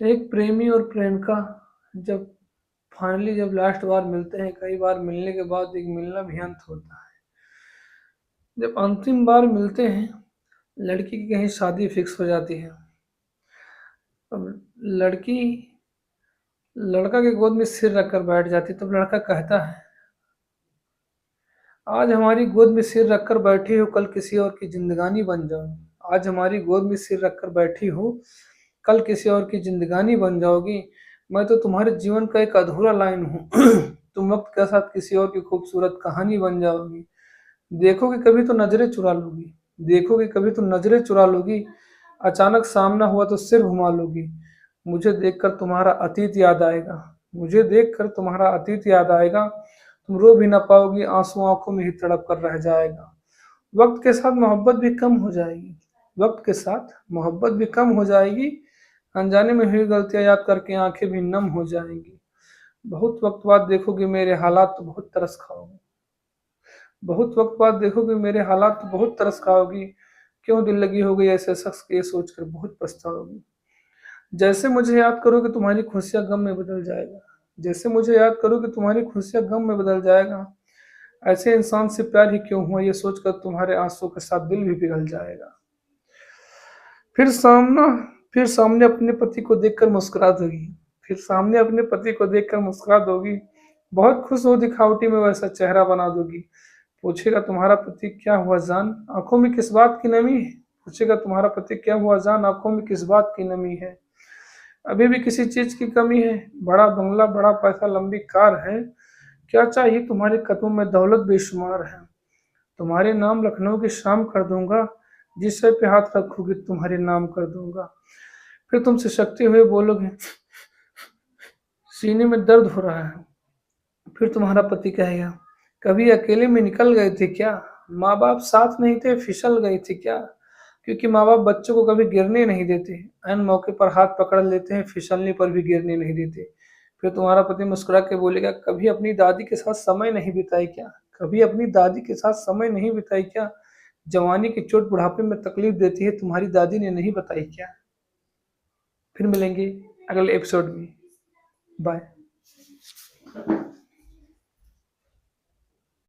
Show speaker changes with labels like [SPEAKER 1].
[SPEAKER 1] एक प्रेमी और प्रेमिका जब फाइनली जब लास्ट बार मिलते हैं, कई बार मिलने के बाद एक मिलना भी अंत होता है। जब अंतिम बार मिलते हैं, लड़की की कहीं शादी फिक्स हो जाती है। अब लड़की लड़का के गोद में सिर रखकर बैठ जाती है, तब लड़का कहता है, आज हमारी गोद में सिर रखकर बैठी हो, कल किसी और की जिंदगानी बन जाओगी। आज हमारी गोद में सिर रखकर बैठी हो, कल किसी और की जिंदगानी बन जाओगी। मैं तो तुम्हारे जीवन का एक अधूरा लाइन हूँ। तुम वक्त के साथ किसी और की खूबसूरत कहानी बन जाओगी। देखोगे कभी तो नजरें चुरा लोगी। देखोगे कभी तो नजरें चुरा लोगी। अचानक सामना हुआ तो सिर घुमा लोगी। मुझे देखकर तुम्हारा अतीत याद आएगा। मुझे देखकर तुम्हारा अतीत याद आएगा। तुम रो भी ना पाओगी, आंसू आंखों में ही तड़प कर रह जाएगा। वक्त के साथ मोहब्बत भी कम हो जाएगी। वक्त के साथ मोहब्बत भी कम हो जाएगी। अनजाने में हुई गलतियां याद करके आंखें भी नम हो जाएंगी। बहुत वक्त बाद देखोगे मेरे हालात तो बहुत तरस खाओगे। बहुत वक्त बाद देखोगे मेरे हालात तो बहुत तरस खाओगी। क्यों दिल लगी हो गई ऐसे शख्स के, ये सोचकर बहुत पछताओगी। जैसे मुझे याद करोगे तुम्हारी खुशियां गम में बदल जाएगा। जैसे मुझे याद करोगे तुम्हारी खुशियां गम में बदल जाएगा। ऐसे इंसान से प्यार ही क्यों हुआ, ये सोचकर तुम्हारे आंसू के साथ दिल भी पिघल जाएगा। फिर सामना फिर सामने अपने पति को देखकर मुस्कुरा दोगी। फिर सामने अपने पति को देखकर मुस्कुरा दोगी। बहुत खुश हो दिखावटी में वैसा चेहरा बना दोगी। पूछेगा तुम्हारा पति क्या हुआ जान, आंखों में किस बात की नमी है। पूछेगा तुम्हारा पति क्या हुआ जान, आंखों में किस बात की नमी है। अभी भी किसी चीज की कमी है। बड़ा बंगला, बड़ा पैसा, लंबी कार है। क्या चाहिए तुम्हारे कदमों में दौलत बेशुमार है। तुम्हारे नाम लखनऊ की शाम कर दूंगा। जिस सर पे हाथ रखोगे तुम्हारे नाम कर दूंगा। फिर तुम सिसकते हुए बोलोगे, सीने में दर्द हो रहा है। फिर तुम्हारा पति कहेगा, कभी अकेले में निकल गए थे क्या। माँ बाप साथ नहीं थे, फिसल गए थे क्या। क्योंकि माँ बाप बच्चों को कभी गिरने नहीं देते। ऐन मौके पर हाथ पकड़ लेते हैं, फिसलने पर भी गिरने नहीं देते। फिर तुम्हारा पति मुस्कुरा के बोलेगा, कभी अपनी दादी के साथ समय नहीं बिताई क्या। कभी अपनी दादी के साथ समय नहीं बिताई क्या। जवानी की चोट बुढ़ापे में तकलीफ देती है, तुम्हारी दादी ने नहीं बताई क्या। फिर मिलेंगे अगले एपिसोड में। बाय।